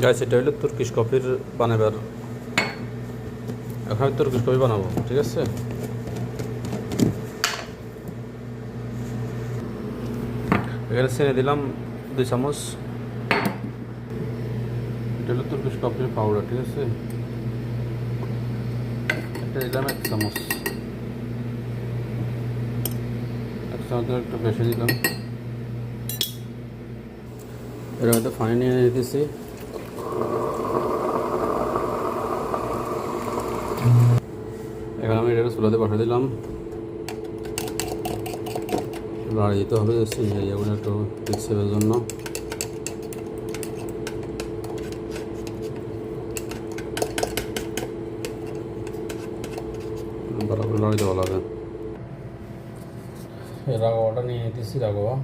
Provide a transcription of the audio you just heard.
Guys এটা হলো Turkish কফির বানাবার। এখন আমি তুর্কিশ কফি বানাবো, ঠিক আছে। এখানে চিনি দিলাম 2 চামচ। এটা হলো তুর্কিশ কফির পাউডার, ঠিক আছে। এটা দিলাম 1 চামচ। 1 চামচ একটু বেশি দিলাম। এর মধ্যে পানি নিয়ে দিতেছি। এবার আমি এটা চুলাতে বসে দিলাম। লাড়ি দিতে হবে চিনি এগুলো একটু মিক্সের জন্য। বরাবর লাড়ি দেওয়া লাগে। রাগোয়াটা নিয়ে নিতেছি, রাগোয়া